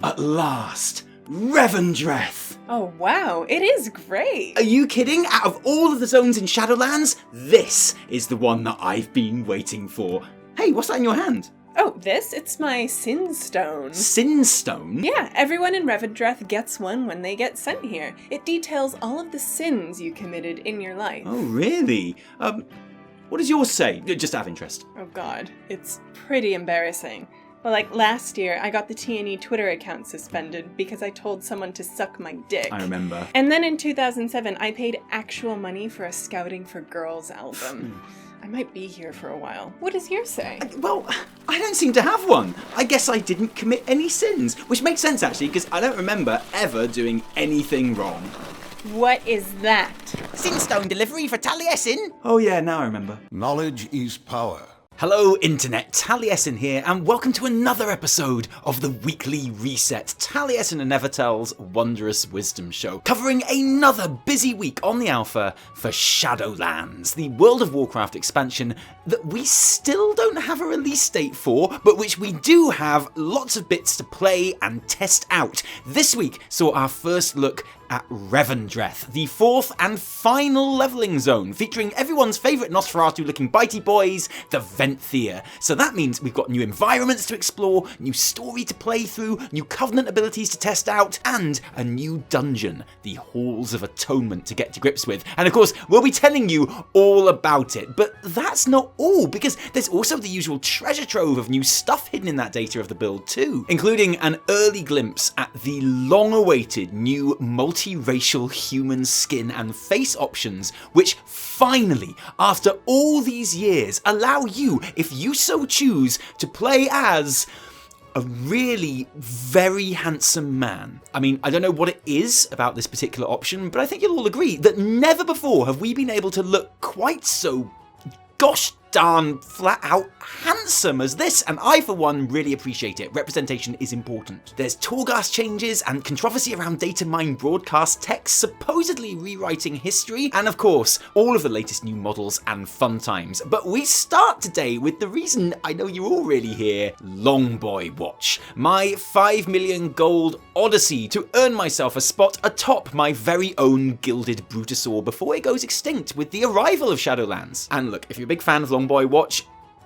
At last, Revendreth! Oh wow, it is great! Are you kidding? Out of all of the zones in Shadowlands, this is the one that I've been waiting for. Hey, what's that in your hand? Oh, this? It's my Sin Stone. Sin Stone? Yeah, everyone in Revendreth gets one when they get sent here. It details all of the sins you committed in your life. Oh, really? What does yours say? Just out of interest. Oh god, it's pretty embarrassing. Well, like last year, I got the T&E Twitter account suspended because I told someone to suck my dick. I remember. And then in 2007, I paid actual money for a Scouting for Girls album. I might be here for a while. What does yours say? Well, I don't seem to have one. I guess I didn't commit any sins, which makes sense actually, because I don't remember ever doing anything wrong. What is that? Sin Stone delivery for Taliesin. Oh yeah, now I remember. Knowledge is power. Hello Internet, Taliesin here, and welcome to another episode of the Weekly Reset, Taliesin and Evitel's wondrous wisdom show, covering another busy week on the alpha for Shadowlands, the World of Warcraft expansion that we still don't have a release date for, but which we do have lots of bits to play and test out. This week saw our first look at Revendreth, the fourth and final leveling zone, featuring everyone's favourite Nosferatu-looking bitey boys, the Venthyr. So that means we've got new environments to explore, new story to play through, new Covenant abilities to test out, and a new dungeon, the Halls of Atonement, to get to grips with. And of course, we'll be telling you all about it. But that's not all, because there's also the usual treasure trove of new stuff hidden in that data of the build too, including an early glimpse at the long-awaited new multiracial human skin and face options, which finally, after all these years, allow you, if you so choose, to play as a really very handsome man. I mean, I don't know what it is about this particular option, but I think you'll all agree that never before have we been able to look quite so gosh darn flat out handsome as this, and I for one really appreciate it. Representation is important. There's Torghast changes and controversy around data mine broadcast text supposedly rewriting history, and of course all of the latest new models and fun times. But we start today with the reason I know you're all really here, Longboy Watch, my 5 million gold odyssey to earn myself a spot atop my very own gilded Brutosaur before it goes extinct with the arrival of Shadowlands. And look, if you're a big fan of Longboy Watch,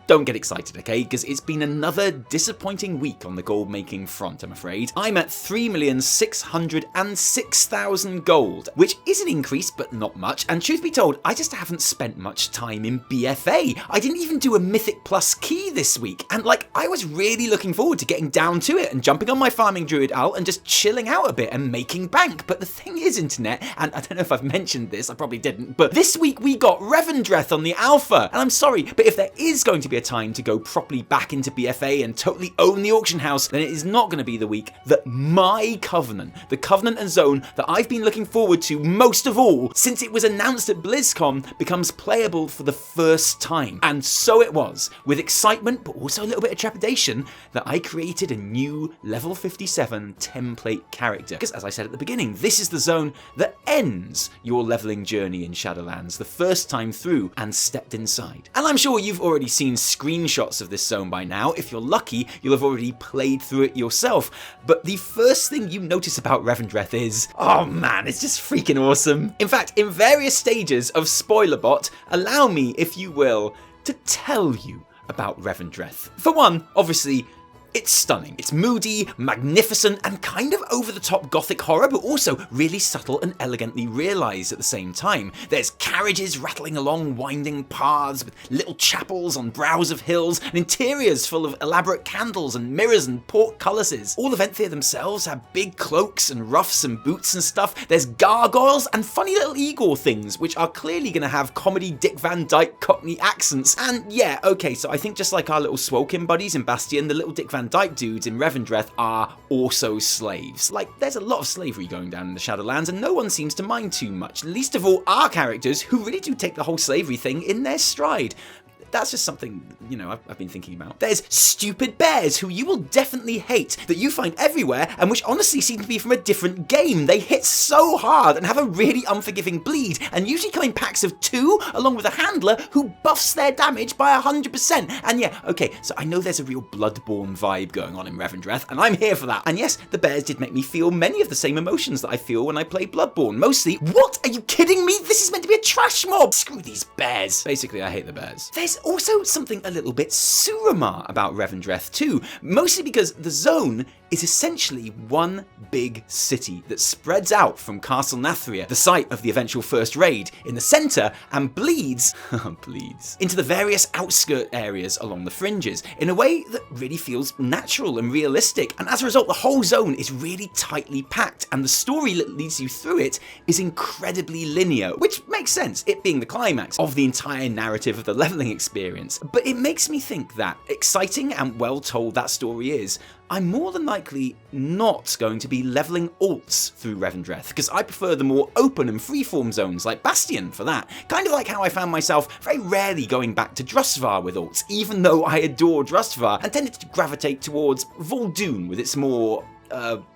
don't get excited, okay? Because it's been another disappointing week on the gold making front, I'm afraid. I'm at 3,606,000 gold, which is an increase, but not much. And truth be told, I just haven't spent much time in BFA. I didn't even do a Mythic Plus key this week. And I was really looking forward to getting down to it and jumping on my farming druid owl and just chilling out a bit and making bank. But the thing is, Internet, and I don't know if I've mentioned this, I probably didn't, but this week we got Revendreth on the alpha. And I'm sorry, but if there is going to be a time to go properly back into BFA and totally own the auction house, then it is not going to be the week that my Covenant, the Covenant and Zone that I've been looking forward to most of all since it was announced at BlizzCon, becomes playable for the first time. And so it was, with excitement but also a little bit of trepidation, that I created a new level 57 template character. Because as I said at the beginning, this is the zone that ends your leveling journey in Shadowlands the first time through and stepped inside. And I'm sure you've already seen screenshots of this zone by now. If you're lucky, you'll have already played through it yourself. But the first thing you notice about Revendreth is, oh man, it's just freaking awesome. In fact, in various stages of SpoilerBot, allow me, if you will, to tell you about Revendreth. For one, obviously, it's stunning. It's moody, magnificent, and kind of over-the-top gothic horror, but also really subtle and elegantly realised at the same time. There's carriages rattling along winding paths with little chapels on brows of hills, and interiors full of elaborate candles and mirrors and portcullises. All the Venthyr themselves have big cloaks and ruffs and boots and stuff. There's gargoyles and funny little Igor things, which are clearly going to have comedy Dick Van Dyke Cockney accents. And yeah, okay, so I think just like our little Swolkin buddies in Bastion, the little Dick Van Dyke dudes in Revendreth are also slaves. There's a lot of slavery going down in the Shadowlands, and no one seems to mind too much, least of all our characters, who really do take the whole slavery thing in their stride. that's just something, I've been thinking about. There's stupid bears who you will definitely hate, that you find everywhere, and which honestly seem to be from a different game. They hit so hard and have a really unforgiving bleed, and usually come in packs of 2, along with a handler who buffs their damage by 100%. And yeah, okay, so I know there's a real Bloodborne vibe going on in Revendreth, and I'm here for that. And yes, the bears did make me feel many of the same emotions that I feel when I play Bloodborne. Mostly, what? Are you kidding me? This is meant to be a trash mob! Screw these bears. Basically, I hate the bears. There's also something a little bit Suramar about Revendreth too, mostly because the zone is essentially one big city that spreads out from Castle Nathria, the site of the eventual first raid, in the centre, and bleeds into the various outskirt areas along the fringes in a way that really feels natural and realistic. And as a result, the whole zone is really tightly packed, and the story that leads you through it is incredibly linear, which makes sense, it being the climax of the entire narrative of the leveling experience. But it makes me think that, exciting and well told that story is, I'm more than likely not going to be leveling alts through Revendreth, because I prefer the more open and freeform zones like Bastion for that. Kind of like how I found myself very rarely going back to Drustvar with alts, even though I adore Drustvar, and tended to gravitate towards Vol'dun with its more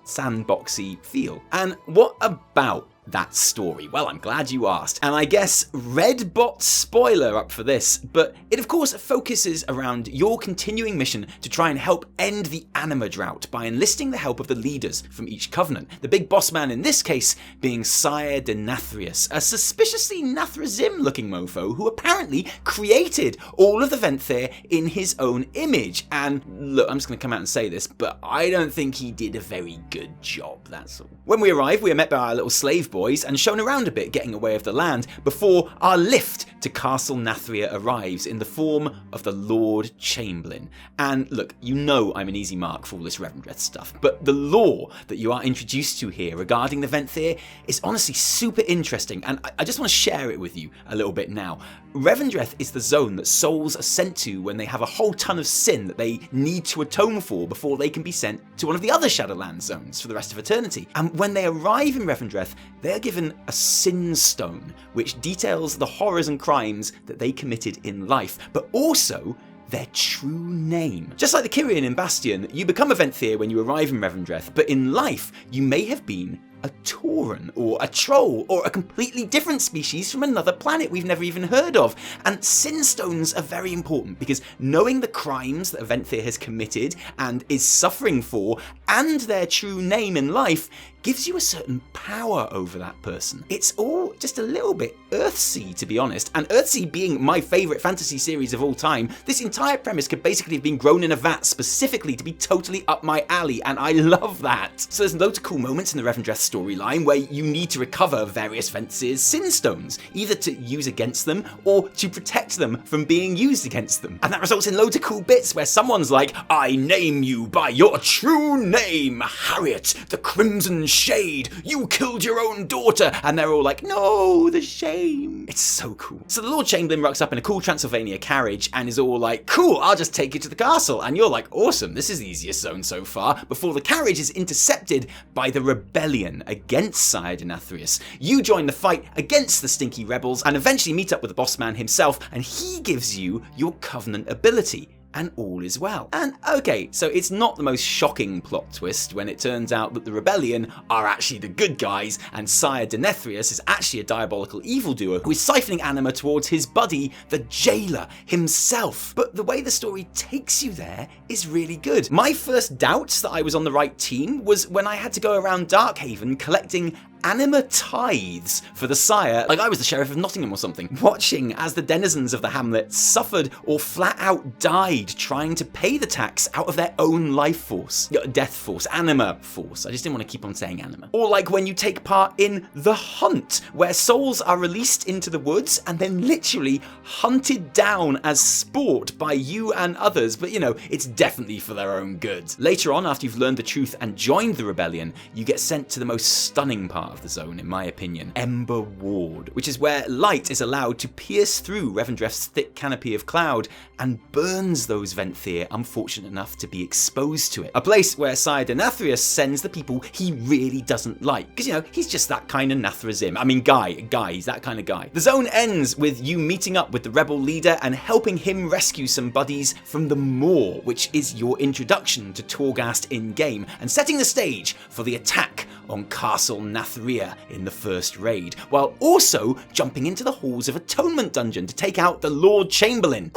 sandboxy feel. And what about that story? Well, I'm glad you asked. And I guess Redbot spoiler up for this, but it of course focuses around your continuing mission to try and help end the anima drought by enlisting the help of the leaders from each covenant. The big boss man in this case being Sire Denathrius, a suspiciously Nathrazim looking mofo who apparently created all of the Venthyr in his own image. And look, I'm just going to come out and say this, but I don't think he did a very good job, that's all. When we arrive, we are met by our little slave boys and shown around a bit, getting away of the land, before our lift to Castle Nathria arrives in the form of the Lord Chamberlain. And look, you know I'm an easy mark for all this Revendreth stuff, but the lore that you are introduced to here regarding the Venthyr is honestly super interesting, and I just want to share it with you a little bit now. Revendreth is the zone that souls are sent to when they have a whole ton of sin that they need to atone for before they can be sent to one of the other Shadowlands zones for the rest of eternity. And when they arrive in Revendreth, they are given a sin stone, which details the horrors and crimes that they committed in life, but also their true name. Just like the Kyrian in Bastion, you become a Venthyr when you arrive in Revendreth, but in life, you may have been a Tauren, or a troll, or a completely different species from another planet we've never even heard of. And sin stones are very important, because knowing the crimes that a Venthyr has committed and is suffering for, and their true name in life, gives you a certain power over that person. It's all just a little bit Earthsea, to be honest. And Earthsea being my favourite fantasy series of all time, this entire premise could basically have been grown in a vat specifically to be totally up my alley, and I love that. So there's loads of cool moments in the Revendreth storyline where you need to recover various Venthyr's sin stones, either to use against them or to protect them from being used against them. And that results in loads of cool bits where someone's like, I name you by your true name, Harriet, the Crimson Shade, you killed your own daughter, and they're all like, no, the shame. It's so cool. So the Lord Chamberlain rocks up in a cool Transylvania carriage and is all like, cool, I'll just take you to the castle. And you're like, awesome, this is the easiest zone so far, before the carriage is intercepted by the rebellion against Sire Denathrius. You join the fight against the stinky rebels and eventually meet up with the boss man himself, and he gives you your Covenant ability. And all is well. And okay, so it's not the most shocking plot twist when it turns out that the rebellion are actually the good guys, and Sire Denathrius is actually a diabolical evildoer who is siphoning anima towards his buddy, the jailer himself. But the way the story takes you there is really good. My first doubts that I was on the right team was when I had to go around Darkhaven collecting anima tithes for the Sire, like I was the Sheriff of Nottingham or something, watching as the denizens of the hamlet suffered or flat out died trying to pay the tax out of their own life force. Death force, anima force. I just didn't want to keep on saying anima. Or like when you take part in The Hunt, where souls are released into the woods and then literally hunted down as sport by you and others, but you know, it's definitely for their own good. Later on, after you've learned the truth and joined the rebellion, you get sent to the most stunning part of the zone, in my opinion. Ember Ward, which is where light is allowed to pierce through Revendreth's thick canopy of cloud and burns those Venthyr unfortunate enough to be exposed to it. A place where Sire Denathrius sends the people he really doesn't like, because, you know, he's just that kind of Nathrazim. I mean, guy, he's that kind of guy. The zone ends with you meeting up with the rebel leader and helping him rescue some buddies from the Maw, which is your introduction to Torghast in-game, and setting the stage for the attack on Castle Nathria in the first raid, while also jumping into the Halls of Atonement dungeon to take out the Lord Chamberlain.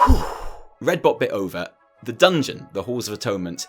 Redbot bit over. The dungeon, the Halls of Atonement,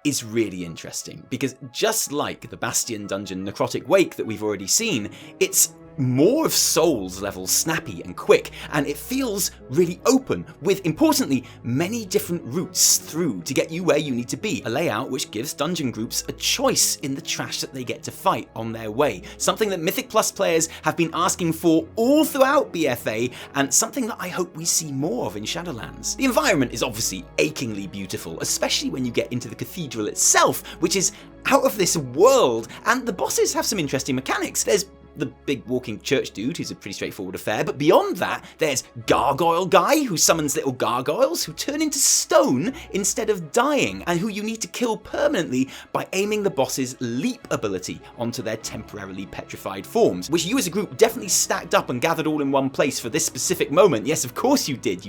is really interesting, because just like the Bastion dungeon Necrotic Wake that we've already seen, it's more of Souls level snappy and quick, and it feels really open, with, importantly, many different routes through to get you where you need to be. A layout which gives dungeon groups a choice in the trash that they get to fight on their way. Something that Mythic Plus players have been asking for all throughout BFA, and something that I hope we see more of in Shadowlands. The environment is obviously achingly beautiful, especially when you get into the cathedral itself, which is out of this world, and the bosses have some interesting mechanics. There's the big walking church dude, who's a pretty straightforward affair, but beyond that, there's Gargoyle Guy, who summons little gargoyles who turn into stone instead of dying, and who you need to kill permanently by aiming the boss's leap ability onto their temporarily petrified forms, which you as a group definitely stacked up and gathered all in one place for this specific moment. Yes, of course you did.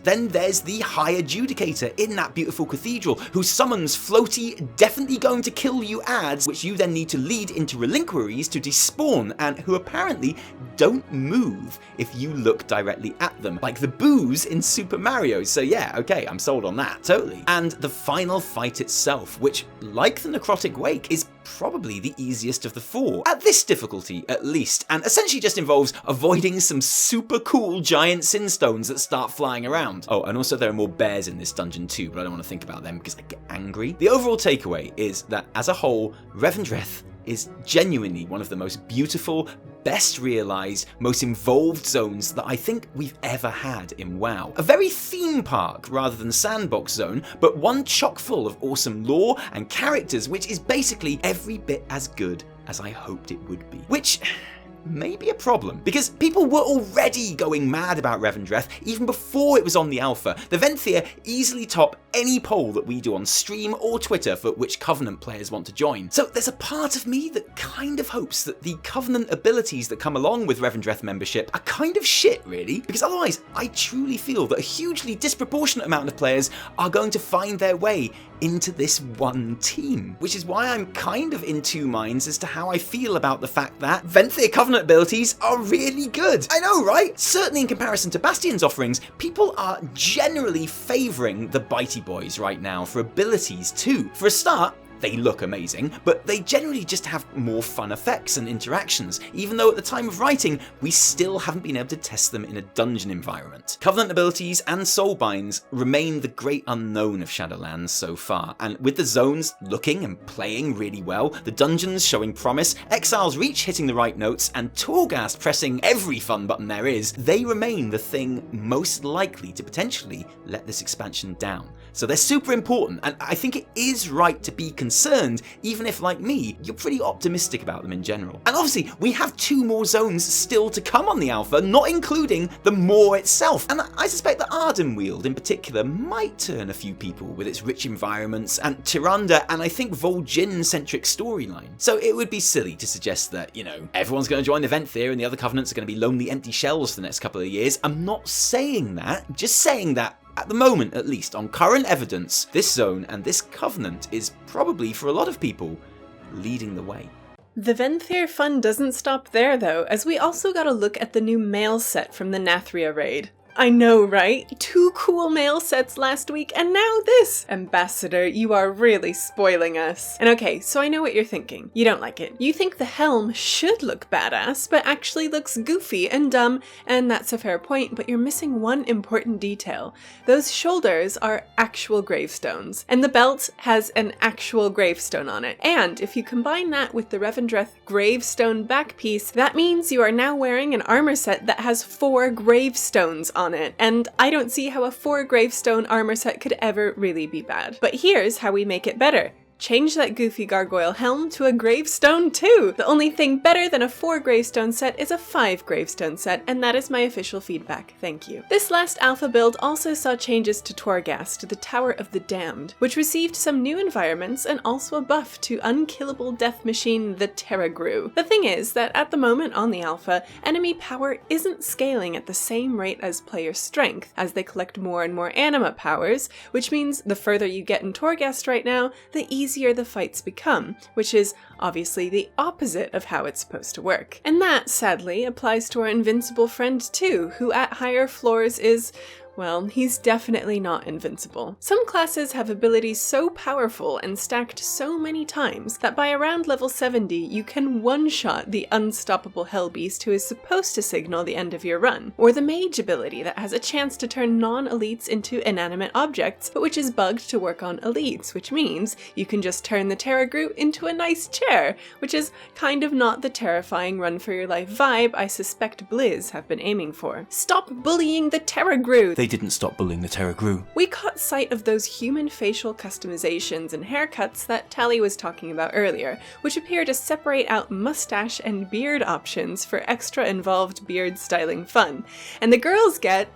Then there's the High Adjudicator in that beautiful cathedral, who summons floaty, definitely going to kill you ads, which you then need to lead into relinquaries to despawn, and who apparently don't move if you look directly at them, like the boos in Super Mario. So yeah, okay, I'm sold on that, totally. And the final fight itself, which, like the Necrotic Wake, is probably the easiest of the four, at this difficulty at least, and essentially just involves avoiding some super cool giant sin stones that start flying around. Oh, and also there are more bears in this dungeon too, but I don't want to think about them because I get angry. The overall takeaway is that, as a whole, Revendreth is genuinely one of the most beautiful, best realised, most involved zones that I think we've ever had in WoW. A very theme park rather than sandbox zone, but one chock full of awesome lore and characters, which is basically every bit as good as I hoped it would be. Which may be a problem, because people were already going mad about Revendreth even before it was on the alpha. The Venthyr easily top any poll that we do on stream or Twitter for which Covenant players want to join. So there's a part of me that kind of hopes that the Covenant abilities that come along with Revendreth membership are kind of shit, really, because otherwise I truly feel that a hugely disproportionate amount of players are going to find their way into this one team, which is why I'm kind of in two minds as to how I feel about the fact that Venthyr Covenant abilities are really good. I know, right? Certainly in comparison to Bastion's offerings, people are generally favouring the Bitey Boys right now for abilities too. For a start, they look amazing, but they generally just have more fun effects and interactions, even though at the time of writing, we still haven't been able to test them in a dungeon environment. Covenant abilities and soulbinds remain the great unknown of Shadowlands so far, and with the zones looking and playing really well, the dungeons showing promise, Exile's Reach hitting the right notes, and Torghast pressing every fun button there is, they remain the thing most likely to potentially let this expansion down. So they're super important, and I think it is right to be concerned, even if, like me, you're pretty optimistic about them in general. And obviously, we have 2 more zones still to come on the alpha, not including the Maw itself. And I suspect that Ardenweald in particular might turn a few people with its rich environments, and Tyrande, and I think Vol'jin-centric storyline. So it would be silly to suggest that, you know, everyone's going to join the Venthyr and the other Covenants are going to be lonely empty shells for the next couple of years. I'm not saying that, just saying that at the moment, at least, on current evidence, this zone and this Covenant is probably, for a lot of people, leading the way. The Venthyr fun doesn't stop there, though, as we also got a look at the new mail set from the Nathria raid. I know, right? 2 cool mail sets last week, and now this! Ambassador, you are really spoiling us. And okay, so I know what you're thinking. You don't like it. You think the helm should look badass, but actually looks goofy and dumb, and that's a fair point, but you're missing one important detail. Those shoulders are actual gravestones, and the belt has an actual gravestone on it. And if you combine that with the Revendreth gravestone back piece, that means you are now wearing an armor set that has 4 gravestones on it, and I don't see how a 4 gravestone armor set could ever really be bad. But here's how we make it better. change that goofy gargoyle helm to a gravestone too! The only thing better than a 4 gravestone set is a 5 gravestone set, and that is my official feedback, thank you. This last alpha build also saw changes to Torghast, the Tower of the Damned, which received some new environments and also a buff to unkillable death machine the Terragru. The thing is that at the moment on the alpha, enemy power isn't scaling at the same rate as player strength, as they collect more and more anima powers, which means the further you get in Torghast right now, the easier the fights become, which is obviously the opposite of how it's supposed to work. And that, sadly, applies to our invincible friend too, who at higher floors is, well, he's definitely not invincible. Some classes have abilities so powerful and stacked so many times that by around level 70 you can one-shot the unstoppable Hellbeast who is supposed to signal the end of your run, or the Mage ability that has a chance to turn non-elites into inanimate objects, but which is bugged to work on elites, which means you can just turn the Terragru into a nice chair, which is kind of not the terrifying run-for-your-life vibe I suspect Blizz have been aiming for. Stop bullying the Terragru! They didn't stop bullying the Terragru. We caught sight of those human facial customizations and haircuts that Tali was talking about earlier, which appear to separate out mustache and beard options for extra involved beard styling fun. And the girls get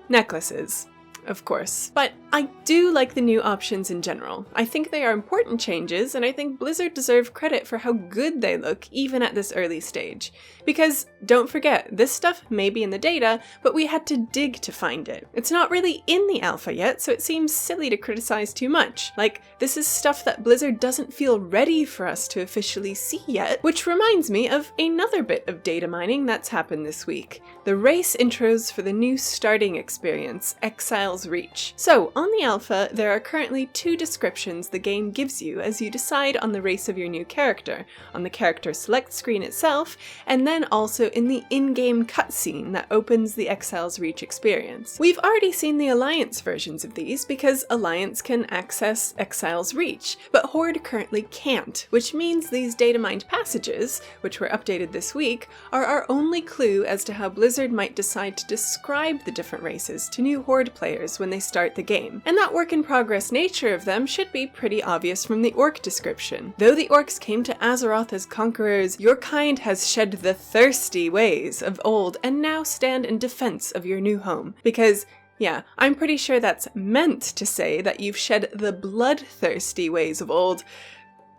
necklaces. Of course. But I do like the new options in general. I think they are important changes, and I think Blizzard deserve credit for how good they look even at this early stage. Because, don't forget, this stuff may be in the data, but we had to dig to find it. It's not really in the alpha yet, so it seems silly to criticize too much. Like, this is stuff that Blizzard doesn't feel ready for us to officially see yet, which reminds me of another bit of data mining that's happened this week. The race intros for the new starting experience, Exile's Reach. So, on the alpha, there are currently 2 descriptions the game gives you as you decide on the race of your new character, on the character select screen itself, and then also in the in-game cutscene that opens the Exile's Reach experience. We've already seen the Alliance versions of these because Alliance can access Exile's Reach, but Horde currently can't, which means these data mined passages, which were updated this week, are our only clue as to how Blizzard might decide to describe the different races to new Horde players when they start the game. And that work-in-progress nature of them should be pretty obvious from the orc description. Though the orcs came to Azeroth as conquerors, your kind has shed the thirsty ways of old and now stand in defense of your new home. Because, yeah, I'm pretty sure that's meant to say that you've shed the bloodthirsty ways of old,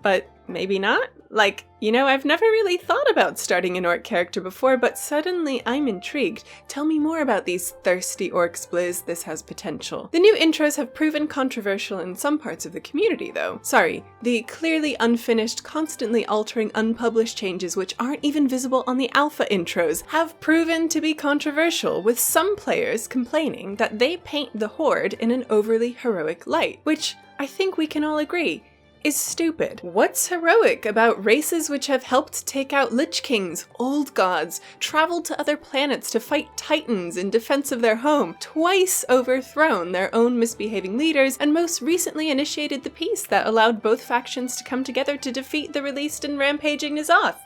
but maybe not? Like, you know, I've never really thought about starting an orc character before, but suddenly I'm intrigued. Tell me more about these thirsty orcs, Blizz. This has potential. The new intros have proven controversial in some parts of the community, though. Sorry, the clearly unfinished, constantly altering unpublished changes which aren't even visible on the alpha intros have proven to be controversial, with some players complaining that they paint the Horde in an overly heroic light, which I think we can all agree is stupid. What's heroic about races which have helped take out Lich Kings, old gods, traveled to other planets to fight titans in defense of their home, twice overthrown their own misbehaving leaders, and most recently initiated the peace that allowed both factions to come together to defeat the released and rampaging N'Zoth?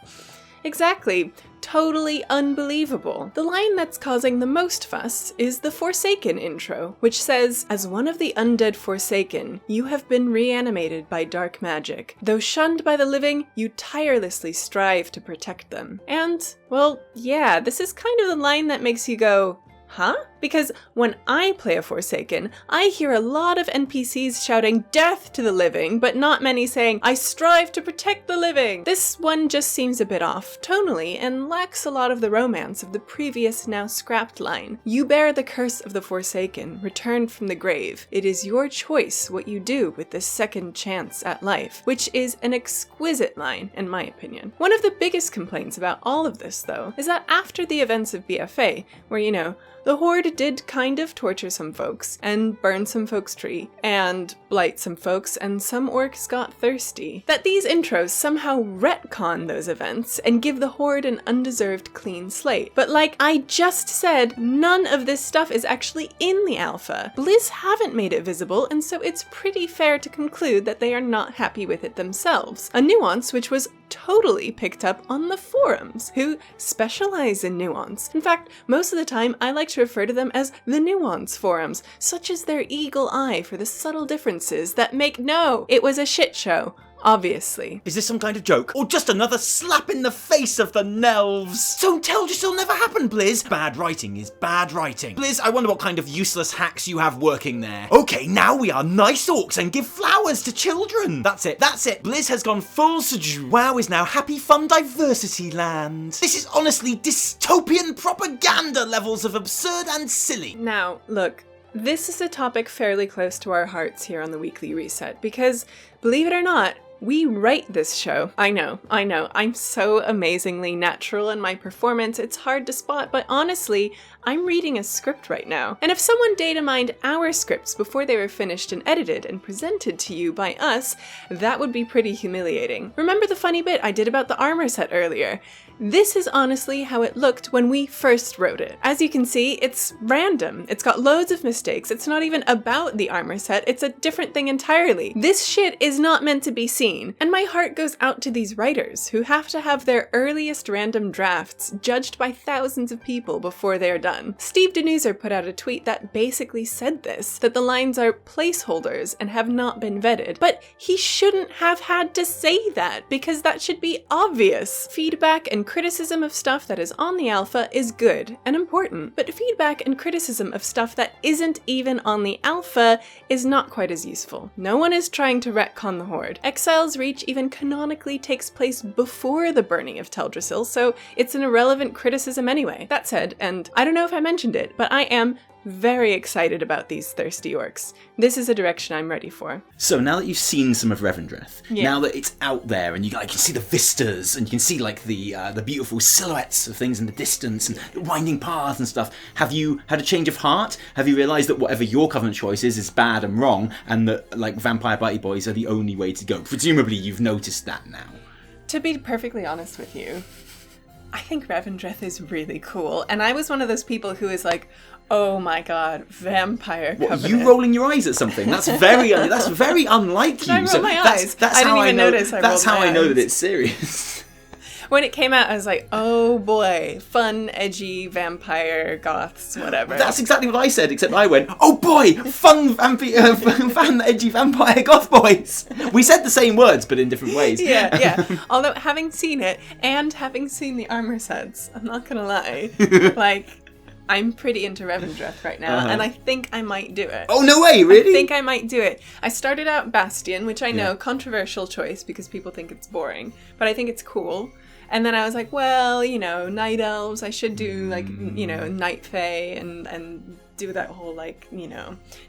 Exactly. Totally unbelievable. The line that's causing the most fuss is the Forsaken intro, which says, "As one of the undead Forsaken, you have been reanimated by dark magic. Though shunned by the living, you tirelessly strive to protect them." And, well, yeah, this is kind of the line that makes you go, huh? Because when I play a Forsaken, I hear a lot of NPCs shouting death to the living, but not many saying, I strive to protect the living. This one just seems a bit off tonally and lacks a lot of the romance of the previous now scrapped line. You bear the curse of the Forsaken, returned from the grave. It is your choice what you do with this second chance at life, which is an exquisite line, in my opinion. One of the biggest complaints about all of this, though, is that after the events of BFA, where, you know, the Horde did kind of torture some folks, and burn some folks' tree, and blight some folks, and some orcs got thirsty, that these intros somehow retcon those events and give the Horde an undeserved clean slate. But like I just said, none of this stuff is actually in the alpha. Blizz haven't made it visible, and so it's pretty fair to conclude that they are not happy with it themselves. A nuance which was totally picked up on the forums, who specialize in nuance. In fact, most of the time I like to refer to them as the nuance forums, such as their eagle eye for the subtle differences that make it was a shit show. Obviously. Is this some kind of joke? Or just another slap in the face of the Nelves? So Teldrassil never happened, Blizz. Bad writing is bad writing. Blizz, I wonder what kind of useless hacks you have working there. Okay, now we are nice orcs and give flowers to children. That's it. Blizz has gone full Seju. WoW is now happy fun diversity land. This is honestly dystopian propaganda levels of absurd and silly. Now, look. This is a topic fairly close to our hearts here on the Weekly Reset, because, believe it or not, we write this show. I know. I'm so amazingly natural in my performance, it's hard to spot, but honestly, I'm reading a script right now. And if someone data mined our scripts before they were finished and edited and presented to you by us, that would be pretty humiliating. Remember the funny bit I did about the armor set earlier? This is honestly how it looked when we first wrote it. As you can see, it's random. It's got loads of mistakes. It's not even about the armor set. It's a different thing entirely. This shit is not meant to be seen. And my heart goes out to these writers who have to have their earliest random drafts judged by thousands of people before they're done. Steve Denuser put out a tweet that basically said this, that the lines are placeholders and have not been vetted. But he shouldn't have had to say that, because that should be obvious. Feedback and criticism of stuff that is on the alpha is good and important, but feedback and criticism of stuff that isn't even on the alpha is not quite as useful. No one is trying to retcon the Horde. Exile's Reach even canonically takes place before the burning of Teldrassil, so it's an irrelevant criticism anyway. That said, and I don't know if I mentioned it, but I am very excited about these thirsty orcs. This is a direction I'm ready for. So now that you've seen some of Revendreth, now that it's out there and you can see the vistas and you can see like the beautiful silhouettes of things in the distance and the winding paths and stuff, have you had a change of heart? Have you realised that whatever your Covenant choice is bad and wrong, and that like Vampire Bitey Boys are the only way to go? Presumably you've noticed that now. To be perfectly honest with you, I think Revendreth is really cool, and I was one of those people who is like, oh my god, Vampire Covenant. You rolling your eyes at something? That's very unlike you. I roll my eyes. I didn't even notice I rolled my eyes. That's how I know that it's serious. When it came out, I was like, oh boy, fun, edgy, vampire, goths, whatever. That's exactly what I said, except I went, oh boy, fun, edgy vampire goth boys. We said the same words, but in different ways. Yeah. Although, having seen it, and having seen the armor sets, I'm not gonna lie, like, I'm pretty into Revendreth right now, and I think I might do it. Oh, no way, really? I think I might do it. I started out Bastion, which I know, controversial choice because people think it's boring, but I think it's cool. And then I was like, well, night elves, I should do, like, night fae and do that whole, like,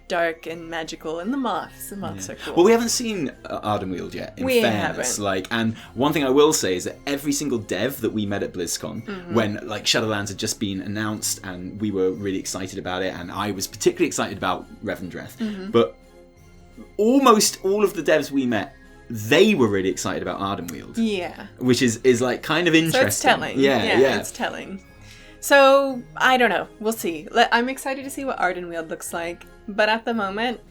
dark and magical, and the moths. The moths are cool. Well, we haven't seen Ardenweald yet, in fairness. Haven't. And one thing I will say is that every single dev that we met at BlizzCon, when, like, Shadowlands had just been announced, and we were really excited about it, and I was particularly excited about Revendreth, but almost all of the devs we met, they were really excited about Ardenweald. Yeah. Which is like kind of interesting. So it's telling. Yeah, it's telling. So, I don't know. We'll see. I'm excited to see what Ardenweald looks like, but at the moment,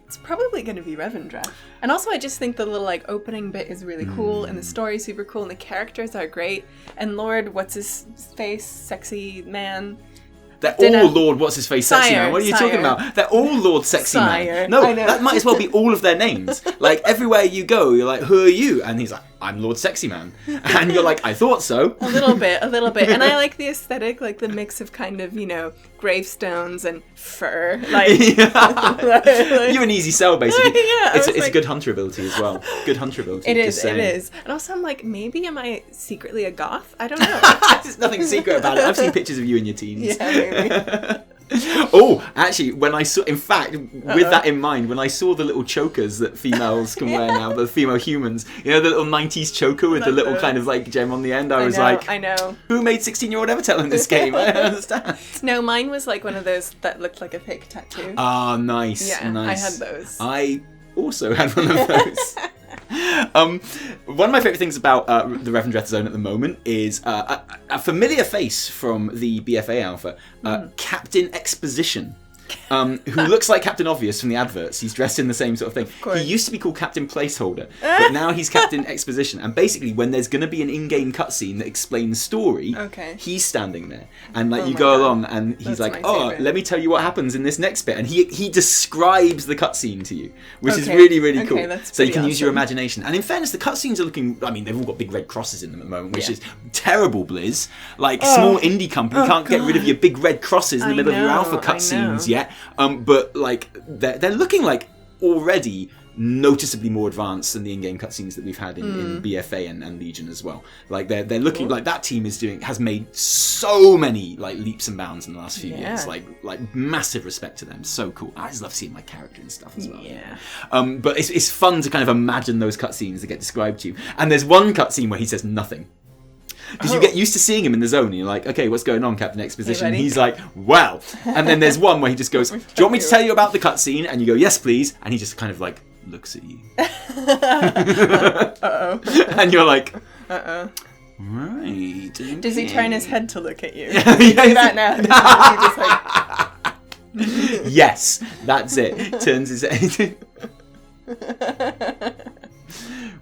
it's probably going to be Revendreth. And also, I just think the little, like, opening bit is really cool, and the story's super cool, and the characters are great, and Lord, what's-his-face, sexy man... They're all Lord What's-His-Face Sexy Man. What are you talking about? They're all Lord Sexy Man. No, that might as well be all of their names. Like, everywhere you go, you're like, who are you? And he's like, I'm Lord Sexy Man. And you're like, I thought so. A little bit. And I like the aesthetic, like the mix of kind of, gravestones and fur. Like, you're an easy sell, basically. It's a good hunter ability as well. Good hunter ability. It is. And also, I'm like, maybe am I secretly a goth? I don't know. There's nothing secret about it. I've seen pictures of you in your teens. Yeah, maybe. Oh, actually, when I saw, in fact, with that in mind, when I saw the little chokers that females can wear now, the female humans, the little 90s choker with the little kind of like gem on the end, I was like, I know. Who made 16-year-old Evitel in this game? I don't understand. No, mine was like one of those that looked like a fake tattoo. Ah, nice. Yeah, nice. I had those. I also had one of those. One of my favourite things about the Revendreth zone at the moment is a familiar face from the BFA Alpha, Captain Exposition. who looks like Captain Obvious from the adverts. He's dressed in the same sort of thing. Of course. He used to be called Captain Placeholder, but now he's Captain Exposition. And basically, when there's going to be an in-game cutscene that explains story, he's standing there. And like you go along and he's like, let me tell you what happens in this next bit. And he describes the cutscene to you, which is really, really cool. So you can use your imagination. And in fairness, the cutscenes are looking, I mean, they've all got big red crosses in them at the moment, which is terrible, Blizz. Like, small indie company can't get rid of your big red crosses in the middle of your alpha cutscenes yet. But like, they're looking like already noticeably more advanced than the in-game cutscenes that we've had in BFA and Legion as well. Like they're looking like that team has made so many like leaps and bounds in the last few years. Like massive respect to them. So cool. I just love seeing my character and stuff as well. Yeah. But it's fun to kind of imagine those cutscenes that get described to you. And there's one cutscene where he says nothing. Because you get used to seeing him in the zone and you're like, okay, what's going on, Captain Exposition? And he's like, well. And then there's one where he just goes, do you want me to tell you about the cutscene? And you go, yes, please. And he just kind of like looks at you. Uh-oh. And you're like, uh-oh. Right. Okay. Does he turn his head to look at you? Yeah, do that now. Just like... Yes, that's it. Turns his head.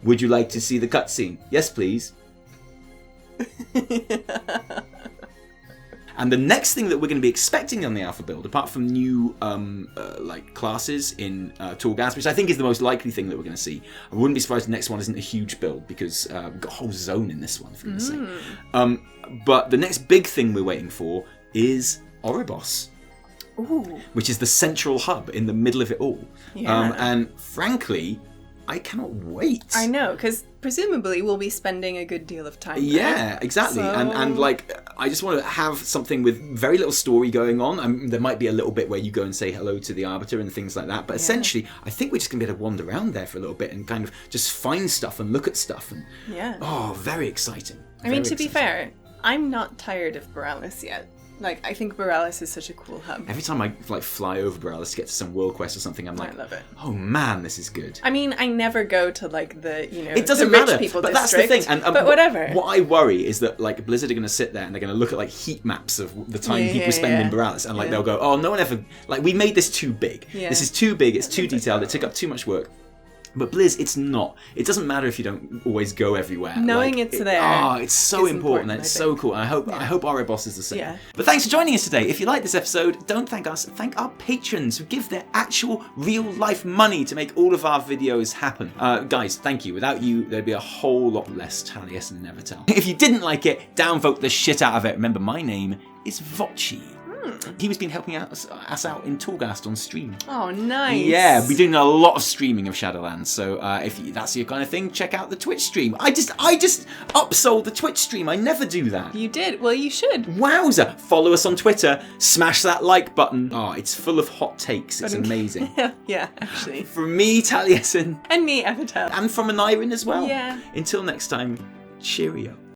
Would you like to see the cutscene? Yes, please. And the next thing that we're going to be expecting on the alpha build, apart from new like classes in Torghast, which I think is the most likely thing that we're going to see. I wouldn't be surprised if the next one isn't a huge build because we've got a whole zone in this one, for goodness sake. But the next big thing we're waiting for is Oribos. Ooh. Which is the central hub in the middle of it all. Yeah. And frankly, I cannot wait. I know, because presumably we'll be spending a good deal of time there. Yeah, exactly. So... And like, I just want to have something with very little story going on. There might be a little bit where you go and say hello to the Arbiter and things like that. But essentially, I think we're just going to be able to wander around there for a little bit and kind of just find stuff and look at stuff. And oh, very exciting. I mean, to be fair, I'm not tired of Borealis yet. Like, I think Borealis is such a cool hub. Every time I like fly over Borealis to get to some world quest or something, I'm like, I love it. Oh man, this is good. I mean, I never go to like the, it doesn't matter, rich people but district, that's the thing. And but whatever. What I worry is that like Blizzard are going to sit there and they're going to look at like heat maps of the time people spend in Borealis, and like they'll go, oh, no one ever like we made this too big. Yeah. This is too big. It's too detailed. It took up too much work. But Blizz, it's not. It doesn't matter if you don't always go everywhere. Knowing like, it's there. It's so important and it's so cool. And I hope our boss is the same. Yeah. But thanks for joining us today. If you like this episode, don't thank us. Thank our patrons who give their actual real life money to make all of our videos happen. Guys, thank you. Without you, there'd be a whole lot less Taliesin and Evitel. If you didn't like it, downvote the shit out of it. Remember, my name is Vochi. He was been helping us out in Torghast on stream. Oh, nice. Yeah, we're doing a lot of streaming of Shadowlands. So if that's your kind of thing, check out the Twitch stream. I just upsold the Twitch stream. I never do that. You did. Well, you should. Wowza. Follow us on Twitter. Smash that like button. Oh, it's full of hot takes. It's amazing. Yeah, actually. From me, Taliesin. And me, Evitel. And from an Iron as well. Yeah. Until next time, cheerio.